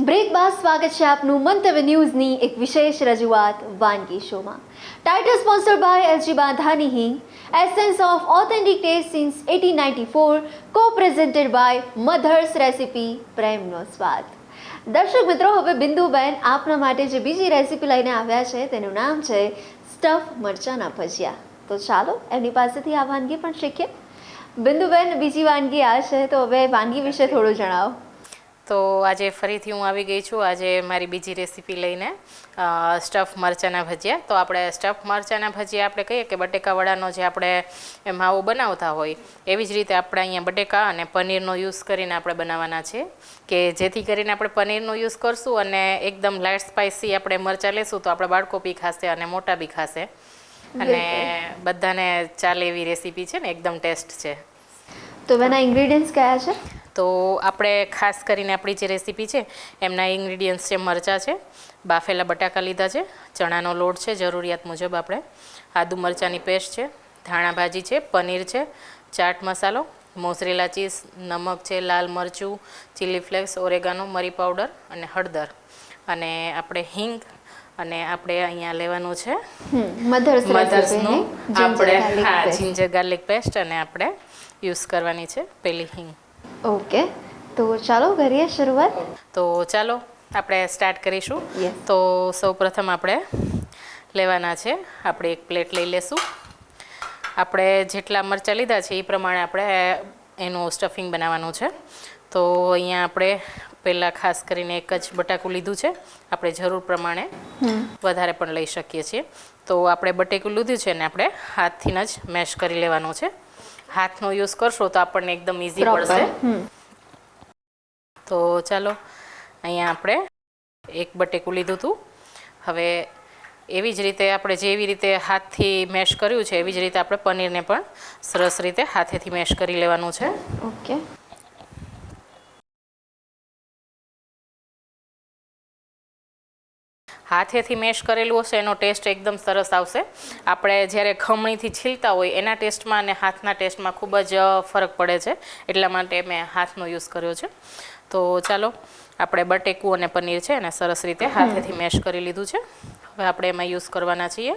Break બાદ સ્વાગત છે આપનું મંતવ્ય ન્યૂઝની એક વિશેષ રજૂઆત વાનગી શોમાં. Title sponsored by LG Bandhani hing, essence of authentic taste since 1894, કો પ્રેઝન્ટેડ બાય મધર્સ રેસિપી, પ્રેમનો સ્વાદ. દર્શક મિત્રો, હવે બિંદુબેન આપના માટે જે બીજી રેસિપી લઈને આવ્યા છે તેનું નામ છે સ્ટફ મરચાના ભજીયા. તો ચાલો એમની પાસેથી આ વાનગી પણ શીખીએ. બિંદુબેન, બીજી વાનગી આ છે, તો હવે વાનગી વિશે થોડું જણાવો. તો આજે ફરીથી હું આવી ગઈ છું આજે મારી બીજી રેસીપી લઈને, સ્ટફ મરચાંના ભજીયા. તો આપણે સ્ટફ મરચાંના ભજીયા આપણે કહીએ કે બટેકાવડાનો જે આપણે માવો બનાવતા હોય એવી જ રીતે આપણે અહીંયા બટેકા અને પનીરનો યુઝ કરીને આપણે બનાવવાના છે, કે જેથી કરીને આપણે પનીરનો યુઝ કરશું અને એકદમ લાઇટ સ્પાઇસી આપણે મરચાં લેશું તો આપણા બાળકો બી ખાશે અને મોટા બી ખાશે અને બધાને ચાલે એવી રેસીપી છે ને, એકદમ ટેસ્ટ છે. તો એના ઇન્ગ્રેડિયન્ટ્સ કયા છે? તો આપણે ખાસ કરીને આપણી જે રેસીપી છે એમના ઇન્ગ્રીડિયન્ટ્સ છે, મરચાં છે, બાફેલા બટાકા લીધા છે, ચણાનો લોટ છે જરૂરિયાત મુજબ, આપણે આદુ મરચાંની પેસ્ટ છે, ધાણા ભાજી છે, પનીર છે, ચાટ મસાલો, મોઝરેલા ચીઝ, નમક છે, લાલ મરચું, ચીલી ફ્લેક્સ, ઓરેગાનો, મરી પાવડર અને હળદર, અને આપણે હિંગ, અને આપણે અહીંયા લેવાનું છે મધર્સનું આપણે જિંજર ગાર્લિક પેસ્ટ, અને આપણે યુઝ કરવાની છે પેલી હિંગ. ઓકે, તો ચાલો કરીએ શરૂઆત. તો ચાલો આપણે સ્ટાર્ટ કરીશું. Yes. તો સૌપ્રથમ આપણે લેવાના છે, આપણે એક પ્લેટ લઈ લેશું. આપણે જેટલા મરચાં લીધા છે એ પ્રમાણે આપણે એનું સ્ટફિંગ બનાવવાનું છે. તો અહીંયા આપણે પહેલાં ખાસ કરીને એક જ બટાકું લીધું છે, આપણે જરૂર પ્રમાણે વધારે પણ લઈ શકીએ છીએ. તો આપણે બટેકું લીધું છે ને આપણે હાથથી જ મેશ કરી લેવાનું છે. હાથનો યુઝ કરશો તો આપણને એકદમ ઇઝી પડશે. તો ચાલો, અહીંયા આપણે એક બટેકું લીધું હતું. હવે એવી જ રીતે આપણે જેવી રીતે હાથથી મેશ કર્યું છે એવી જ રીતે આપણે પનીરને પણ સરસ રીતે હાથેથી મેશ કરી લેવાનું છે. ઓકે. હાથેથી મેશ કરેલું હશે એનો ટેસ્ટ એકદમ સરસ આવશે. આપણે જ્યારે ખમણીથી છીલતા હોય એના ટેસ્ટમાં અને હાથના ટેસ્ટમાં ખૂબ જ ફરક પડે છે, એટલા માટે મેં હાથનો યુઝ કર્યો છે. તો ચાલો, આપણે બટેકું અને પનીર છે એને સરસ રીતે હાથેથી મેશ કરી લીધું છે. હવે આપણે એમાં યુઝ કરવાના છીએ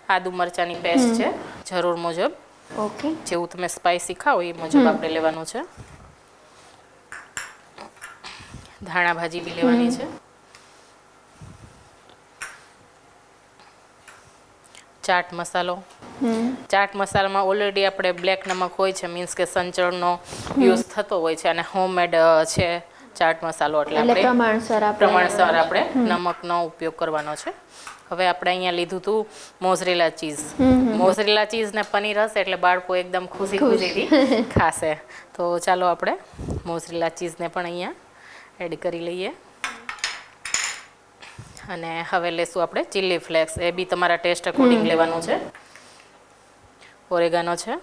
આદુ મરચાંની પેસ્ટ છે, જરૂર મુજબ. ઓકે. જેવું તમે સ્પાઇસી ખાઓ એ મુજબ આપણે લેવાનું છે. ધાણા ભાજી બી લેવાની છે. ચાટ મસાલો. ચાટ મસાલામાં ઓલરેડી આપણે બ્લેક નમક હોય છે, મીન્સ કે સંચળનો યુઝ થતો હોય છે, અને હોમમેડ છે ચાટ મસાલો, એટલે આપણે પ્રમાણસર આપણે નમકનો ઉપયોગ કરવાનો છે. હવે આપણે અહીંયા લીધું હતું મોઝરેલા ચીઝ. મોઝરેલા ચીઝ ને પનીર હશે એટલે બાળકો એકદમ ખુશીથી ખાશે. તો ચાલો આપણે મોઝરેલા ચીઝને પણ અહીંયા એડ કરી લઈએ. અને હવે લેશું આપણે ચીલી ફ્લેક્સ, એ બી તમારા ટેસ્ટ અકોર્ડિંગ લેવાનું છે. ઓરેગાનો છે,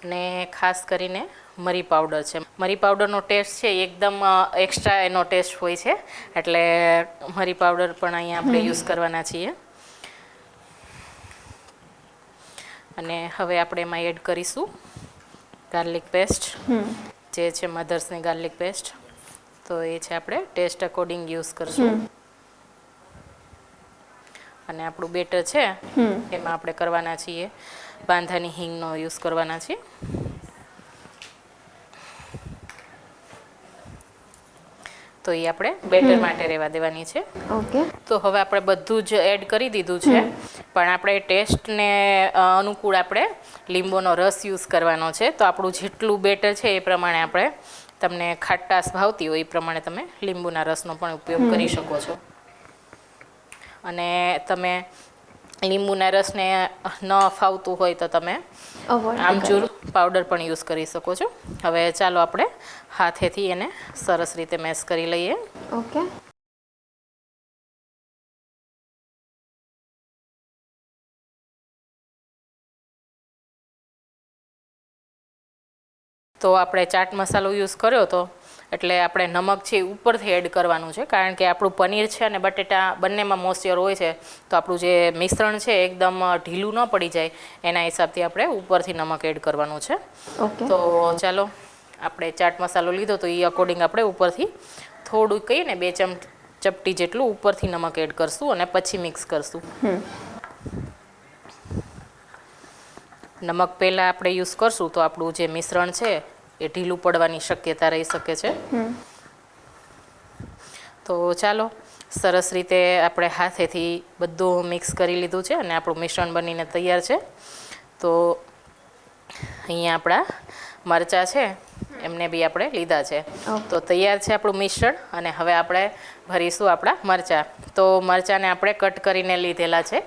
અને ખાસ કરીને મરી પાવડર છે. મરી પાવડરનો ટેસ્ટ છે એકદમ એક્સ્ટ્રા એનો ટેસ્ટ હોય છે, એટલે મરી પાવડર પણ અહીંયા આપણે યુઝ કરવાના છીએ. અને હવે આપણે એમાં એડ કરીશું ગાર્લિક પેસ્ટ, જે છે મધર્સની ગાર્લિક પેસ્ટ. તો એ છે આપણે ટેસ્ટ અકોર્ડિંગ યુઝ કરશું. અને આપણું બેટર છે એમાં આપણે કરવાના છીએ બાંધાની હિંગનો યુઝ કરવાના છીએ. તો એ આપણે બેટર માટે રહેવા દેવાની છે. ઓકે. તો હવે આપણે બધું જ એડ કરી દીધું છે, પણ આપણે ટેસ્ટને અનુકૂળ આપણે લીંબુનો રસ યુઝ કરવાનો છે. તો આપણું જેટલું બેટર છે એ પ્રમાણે આપણે, તમને ખાટાશ ભાવતી હોય એ પ્રમાણે તમે લીંબુના રસનો પણ ઉપયોગ કરી શકો છો. અને તમે લીંબુના રસને ન ફાવતું હોય તો તમે આમચૂર પાવડર પણ યુઝ કરી શકો છો. હવે ચાલો આપણે હાથેથી એને સરસ રીતે મેશ કરી લઈએ. ઓકે. તો આપણે ચાટ મસાલો યુઝ કર્યો હતો એટલે આપણે નમક છે ઉપરથી એડ કરવાનું છે, કારણ કે આપણું પનીર છે અને બટેટા બંનેમાં મોઇસ્ચર હોય છે. તો આપણું જે મિશ્રણ છે એકદમ ઢીલું ન પડી જાય એના હિસાબથી આપણે ઉપરથી નમક એડ કરવાનું છે. તો ચાલો, આપણે ચાટ મસાલો લીધો તો એ અકોર્ડિંગ આપણે ઉપરથી થોડું કહીએ ને 2 ચપટી જેટલું ઉપરથી નમક એડ કરશું અને પછી મિક્સ કરશું. નમક પહેલાં આપણે યુઝ કરશું તો આપણું જે મિશ્રણ છે એ ઢીલું પડવાની શક્યતા રહી શકે છે. તો ચાલો સરસ રીતે આપણે હાથેથી બધું મિક્સ કરી લીધું છે અને આપણું મિશ્રણ બનીને તૈયાર છે. તો અહીંયા આપણા મરચાં છે એમને બી આપણે લીધા છે. તો તૈયાર છે આપણું મિશ્રણ અને હવે આપણે ભરીશું આપણા મરચાં. તો મરચાંને આપણે કટ કરીને લીધેલા છે.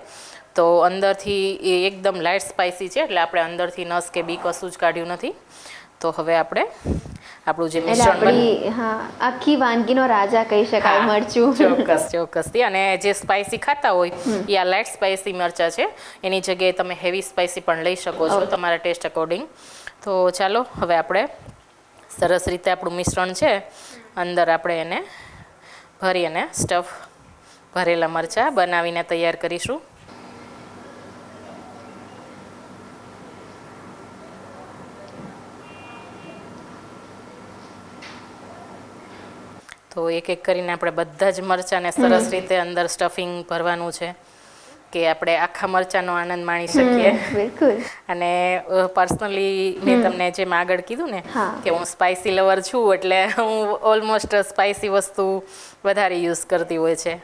તો અંદરથી એ એકદમ લાઇટ સ્પાઇસી છે એટલે આપણે અંદરથી નસ કે બી કશું જ કાઢ્યું નથી. તો હવે આપણે આપણું જે મિશ્રણ આખી વાનગીનો રાજા કહી શકાય મરચું. ચોક્કસથી. અને જે સ્પાઇસી ખાતા હોય એ આ લાઇટ સ્પાઇસી મરચાં છે. એની જગ્યાએ તમે હેવી સ્પાઇસી પણ લઈ શકો છો તમારા ટેસ્ટ અકોર્ડિંગ. તો ચાલો હવે આપણે સરસ રીતે આપણું મિશ્રણ છે અંદર આપણે એને ભરી અને સ્ટફ ભરેલા મરચાં બનાવીને તૈયાર કરીશું. તો એક એક કરીને આપણે બધા જ મરચાંને સરસ રીતે અંદર સ્ટફિંગ ભરવાનું છે કે આપણે આખા મરચાંનો આનંદ માણી શકીએ. બિલકુલ. અને પર્સનલી મેં તમને જેમ આગળ કીધું ને કે હું સ્પાઇસી લવર છું એટલે હું ઓલમોસ્ટ સ્પાઇસી વસ્તુ વધારે યુઝ કરતી હોય છે.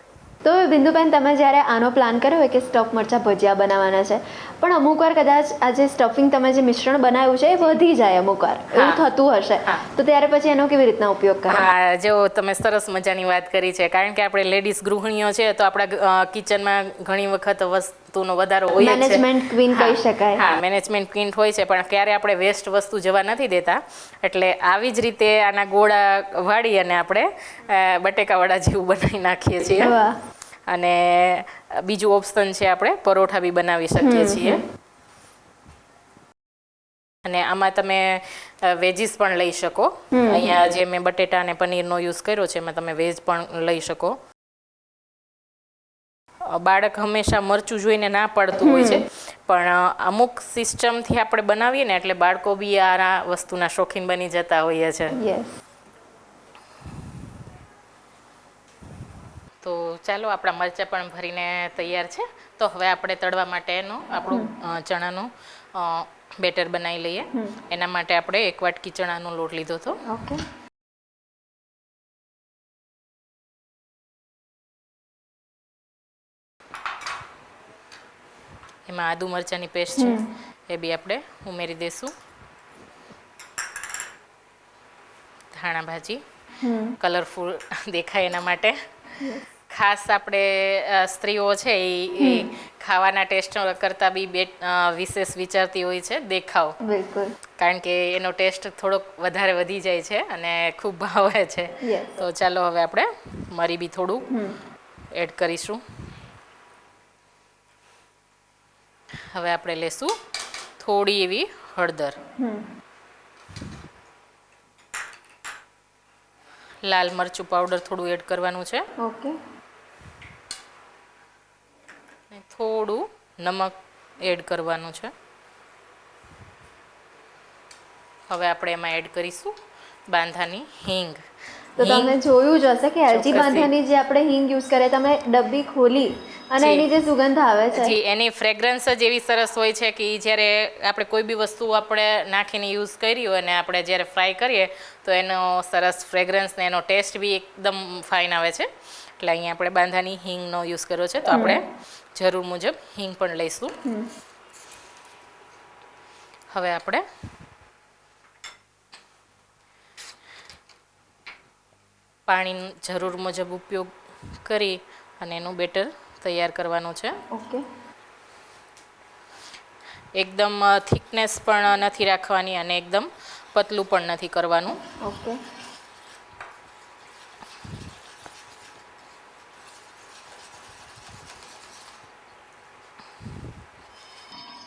તો બિંદુબેન, તમે જ્યારે આનો પ્લાન કર્યો હોય કે સ્ટફ મરચાં ભજીયા બનાવવાના છે, પણ અમુક વાર કદાચ આ જે સ્ટફિંગ તમે જે મિશ્રણ બનાવ્યું છે એ વધી જાય અમુક વાર, એવું થતું હશે, તો ત્યારે પછી એનો કેવી રીતના ઉપયોગ કરો? હા, જો તમે સરસ મજાની વાત કરી છે. કારણ કે આપણે લેડીઝ ગૃહિણીઓ છે તો આપણા કિચનમાં ઘણી વખત વસ્તુનો વધારો હોય છે. મેનેજમેન્ટ ક્વીન કહી શકાય. હા, મેનેજમેન્ટ ક્વીન હોય છે, પણ ક્યારે આપણે વેસ્ટ વસ્તુ જવા નથી દેતા. એટલે આવી જ રીતે આના ગોળા વાળી અને આપણે બટેકા વડા જેવું બનાવી નાખીએ છીએ. અને બીજું ઓપ્શન છે આપણે પરોઠા બી બનાવી શકીએ છીએ. અને આમાં તમે વેજીસ પણ લઈ શકો. અહીંયા જે મેં બટેટા અને પનીરનો યુઝ કર્યો છે એમાં તમે વેજ પણ લઈ શકો. બાળક હંમેશા મરચું જોઈને ના પાડતું હોય છે, પણ અમુક સિસ્ટમથી આપણે બનાવીએ ને એટલે બાળકો બી આ વસ્તુના શોખીન બની જતા હોઈએ છે. તો ચાલો, આપણા મરચાં પણ ભરીને તૈયાર છે. તો હવે આપણે તળવા માટેનું આપણું ચણાનું બેટર બનાવી લઈએ. એના માટે આપણે 1 વાટકી ચણાનો લોટ લીધો હતો. એમાં આદુ મરચાંની પેસ્ટ છે એ બી આપણે ઉમેરી દઈશું. ધાણા ભાજી કલરફુલ દેખાય એના માટે. ખાસ આપણે સ્ત્રીઓ છે એ ખાવાના ટેસ્ટ કરતાં બી વિશેષ વિચારતી હોય છે દેખાવ. બિલકુલ. કારણ કે એનો ટેસ્ટ થોડોક વધારે વધી જાય છે અને ખૂબ ભાવે છે. તો ચાલો હવે આપણે મરી બી થોડું એડ કરીશું. હવે આપણે લેશું થોડી એવી હળદર, લાલ મરચું પાવડર થોડું એડ કરવાનું છે. થોડું નમક એડ કરવાનું છે. હવે આપણે એમાં એડ કરીશું બાંધાની હિંગ. તો તમે જોયું જ હશે કે એલજી બાંધાની જે આપણે હિંગ યુઝ કરીએ, તમે ડબ્બી ખોલી અને એની જે સુગંધ આવે છે, જી, એની ફ્રેગ્રન્સ જ એવી સરસ હોય છે કે જ્યારે આપણે કોઈ બી વસ્તુ આપણે નાખીને યુઝ કરી હોય અને આપણે જ્યારે ફ્રાય કરીએ તો એનો સરસ ફ્રેગ્રન્સ ને એનો ટેસ્ટ બી એકદમ ફાઇન આવે છે. એટલે અહીંયા આપણે બાંધાની હિંગનો યુઝ કર્યો છે. તો આપણે જરૂર મુજબ હિંગ પણ લઈશું. હવે આપણે પાણીનો જરૂર મુજબ ઉપયોગ કરી અને એનું બેટર તૈયાર કરવાનું છે. એકદમ થિકનેસ પણ નથી રાખવાની અને એકદમ પતલું પણ નથી કરવાનું.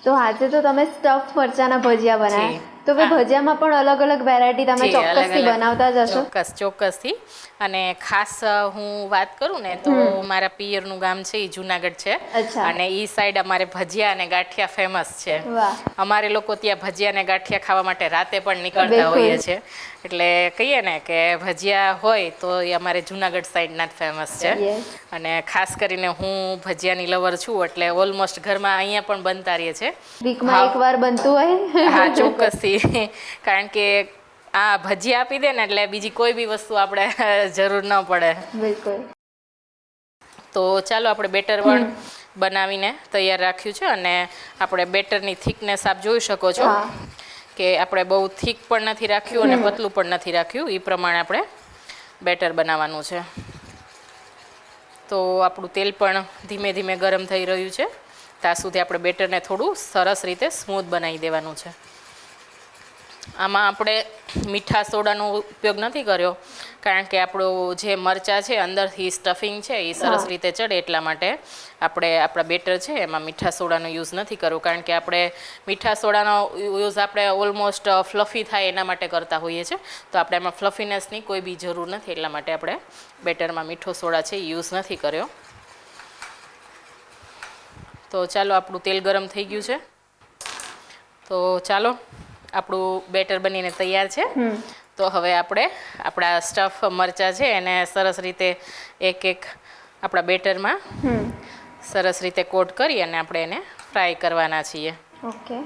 તો આજે તો તમે સ્ટફ મરચાના ભજીયા બનાવ્યા. તો ભજીયામાં પણ અલગ અલગ વેરાયટી તમે ચોક્કસથી બનાવતા જ હશો. ચોક્કસથી. અને ખાસ હું વાત કરું ને તો મારા પિયરનું ગામ છે એ જુનાગઢ છે. અને એ સાઈડ અમારે ભજીયા અને ગાંઠિયા ફેમસ છે. અમારે લોકો ત્યાં ભજીયા અને ગાંઠિયા ખાવા માટે રાતે પણ નીકળતા હોઈએ છે. એટલે કહીએ ને કે ભજીયા હોય તો એ અમારે જુનાગઢ સાઈડના જ ફેમસ છે. Yes. અને ખાસ કરીને હું ભજીયાની લવર છું એટલે ઓલમોસ્ટ ઘરમાં અહીંયા પણ બનતા રહીએ છે. વીકમાં એકવાર બનતું હોય. હા, ચોક્કસથી. કારણ કે આ ભજીયા આપી દે ને એટલે બીજી કોઈ બી વસ્તુ આપણે જરૂર ન પડે. બિલકુલ. તો ચાલો આપણે બેટર પણ બનાવીને તૈયાર રાખ્યું છે અને આપણે બેટરની થિકનેસ આપ જોઈ શકો છો હા. કે આપણે બહુ થીક પણ નથી રાખ્યું અને પતલું પણ નથી રાખ્યું. એ પ્રમાણે આપણે બેટર બનાવવાનું છે. તો આપણું તેલ પણ ધીમે ધીમે ગરમ થઈ રહ્યું છે. ત્યાં સુધી આપણે બેટરને થોડું સરસ રીતે સ્મૂથ બનાવી દેવાનું છે. આમાં આપણે મીઠા સોડાનો ઉપયોગ નથી કર્યો કારણ કે આપણું જે મરચાં છે અંદરથી સ્ટફિંગ છે એ સરસ હા. રીતે ચડે એટલા માટે આપણે આપણા બેટર છે એમાં મીઠા સોડાનો યુઝ નથી કર્યો. કારણ કે આપણે મીઠા સોડાનો યુઝ આપણે ઓલમોસ્ટ ફ્લફી થાય એના માટે કરતા હોઈએ છીએ. તો આપણે એમાં ફ્લફીનેસની કોઈ બી જરૂર નથી એટલા માટે આપણે બેટરમાં મીઠો સોડા છે એ યુઝ નથી કર્યો. તો ચાલો આપણું તેલ ગરમ થઈ ગયું છે. તો ચાલો આપણું બેટર બનીને તૈયાર છે. તો હવે આપણે આપણા સ્ટફ મરચાં છે એને સરસ રીતે એક એક આપણા બેટરમાં સરસ રીતે કોટ કરી અને આપણે એને ફ્રાય કરવાના છીએ. ઓકે.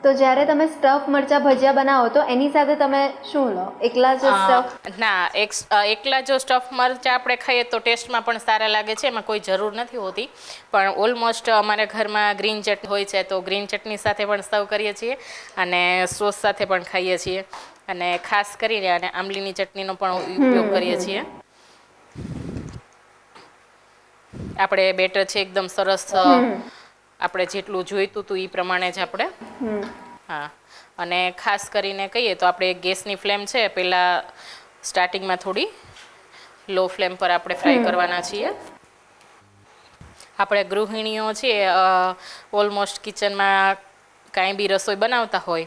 તો જ્યારે તમે સ્ટફ મરચા ભજીયા બનાવો તો એની સાથે તમે શું લો? એકલા જ સ્ટફ? ના, એકલા જો સ્ટફ મરચાં આપણે ખાઈએ તો ટેસ્ટમાં પણ સારા લાગે છે. એમાં કોઈ જરૂર નથી હોતી. પણ ઓલમોસ્ટ અમારા ઘરમાં ગ્રીન ચટણી હોય છે તો ગ્રીન ચટણી સાથે પણ સર્વ કરીએ છીએ અને સોસ સાથે પણ ખાઈએ છીએ. અને ખાસ કરીને અને આંબલીની ચટણીનો પણ ઉપયોગ કરીએ છીએ. આપણે બેટર છે એકદમ સરસ આપણે જેટલું જોઈતું હતું એ પ્રમાણે જ આપણે હા. અને ખાસ કરીને કહીએ તો આપણે ગેસની ફ્લેમ છે પહેલાં સ્ટાર્ટિંગમાં થોડી લો ફ્લેમ પર આપણે ફ્રાય કરવાના છીએ. આપણે ગૃહિણીઓ છે ઓલમોસ્ટ કિચનમાં કાંઈ બી રસોઈ બનાવતા હોય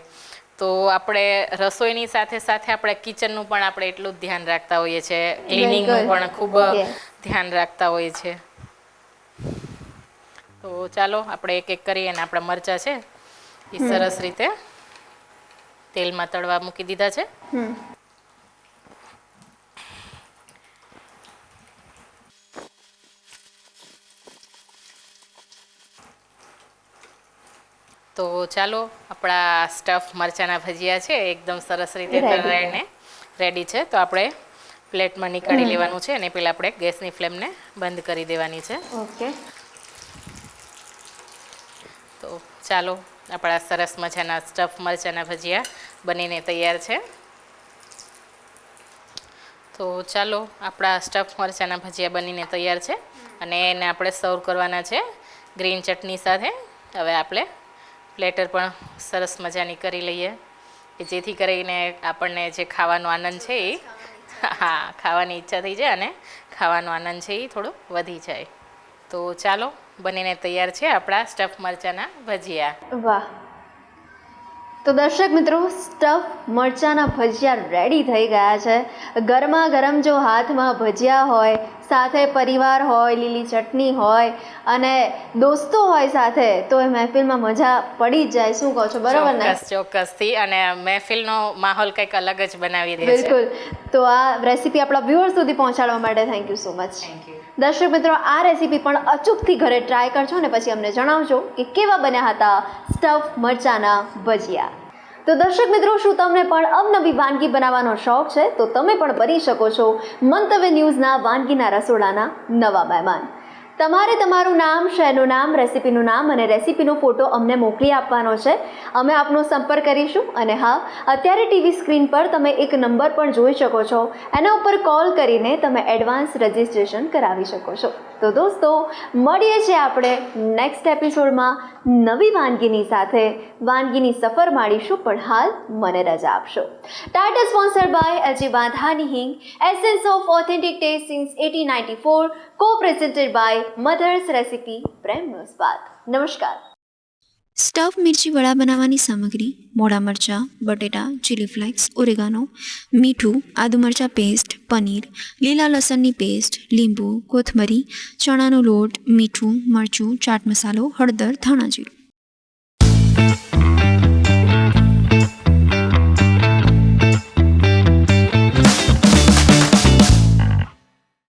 તો આપણે રસોઈની સાથે સાથે આપણે કિચનનું પણ આપણે એટલું જ ધ્યાન રાખતા હોઈએ છીએ. ક્લિનિંગનું પણ ખૂબ ધ્યાન રાખતા હોઈએ છીએ. તો ચાલો આપણે એક એક કરીએ અને આપણા મરચાં છે એ સરસ રીતે તેલમાં તળવા મૂકી દીધા છે. તો ચાલો આપણા સ્ટફ મરચાંના ભજીયા છે એકદમ સરસ રીતે તળાઈને રેડી છે. તો આપણે પ્લેટમાં નીકાળી લેવાનું છે અને પહેલાં આપણે ગેસની ફ્લેમને બંધ કરી દેવાની છે. ઓકે. તો ચાલો આપણા સરસ મજાના સ્ટફ મરચાંના ભજીયા બનીને તૈયાર છે. તો ચાલો આપણા સ્ટફ મરચાંના ભજીયા બનીને તૈયાર છે અને એને આપણે સર્વ કરવાના છે ગ્રીન ચટણી સાથે. હવે આપણે પ્લેટર પણ સરસ મજાની કરી લઈએ કે જેથી કરીને આપણને જે ખાવાનો આનંદ છે એ ખાવાની ઈચ્છા થઈ જાય અને ખાવાનો આનંદ છે એ થોડો વધી જાય. તો ચાલો બનીને તૈયાર છે આપણા સ્ટફ મરચાંના ભજીયા. વાહ. તો દર્શક મિત્રો, સ્ટફ મરચાંના ભજીયા રેડી થઈ ગયા છે. ગરમા ગરમ જો હાથમાં ભજીયા હોય, સાથે પરિવાર હોય, લીલી ચટણી હોય અને દોસ્તો હોય સાથે, તો એ મહેફિલમાં મજા પડી જ જાય. શું કહો છો? બરાબર ને? ચોક્કસથી. અને મહેફિલનો માહોલ કંઈક અલગ જ બનાવી દે છે. બિલકુલ. તો આ રેસીપી આપણા વ્યુઅર્સ સુધી પહોંચાડવા માટે થેન્ક યુ સો મચ. દર્શક મિત્રો, આ રેસીપી પણ અચૂકથી ઘરે ટ્રાય કરજો અને પછી અમને જણાવજો કે કેવા બન્યા હતા સ્ટફ મરચાંના ભજીયા. તો દર્શક મિત્રો, શું તમને પણ અવનવી વાનગી બનાવવાનો શોખ છે? તો તમે પણ બની શકો છો મંતવ્ય ન્યૂઝના વાનગીના રસોડાના નવા મહેમાન. તમારે તમારું નામ, શહેરનું નામ, રેસીપીનું નામ અને રેસીપીનો ફોટો અમને મોકલી આપવાનો છે. અમે આપનો સંપર્ક કરીશું. અને હા, અત્યારે ટીવી સ્ક્રીન પર તમે એક નંબર પણ જોઈ શકો છો. એના ઉપર કોલ કરીને તમે એડવાન્સ રજિસ્ટ્રેશન કરાવી શકો છો. તો દોસ્તો, મળીએ છીએ આપણે નેક્સ્ટ એપિસોડમાં નવી વાનગીની સાથે. વાનગીની સફર માણીશું, પણ હાલ મને રજા આપશો. Title sponsored by LG Bandhani hing, essence of authentic taste since 1894, co-presented by mother's recipe, પ્રેમનો સ્વાદ. નમસ્કાર. સ્ટફ મિર્ચી વડા બનાવવાની સામગ્રી: મોડા મરચાં, બટેટા, ચીલી ફ્લેક્સ, ઓરેગાનો, મીઠું, આદુ મરચાં પેસ્ટ, પનીર, લીલા લસણની પેસ્ટ, લીંબુ, કોથમરી, ચણાનો લોટ, મીઠું, મરચું, ચાટ મસાલો, હળદર, ધાણા જીરું.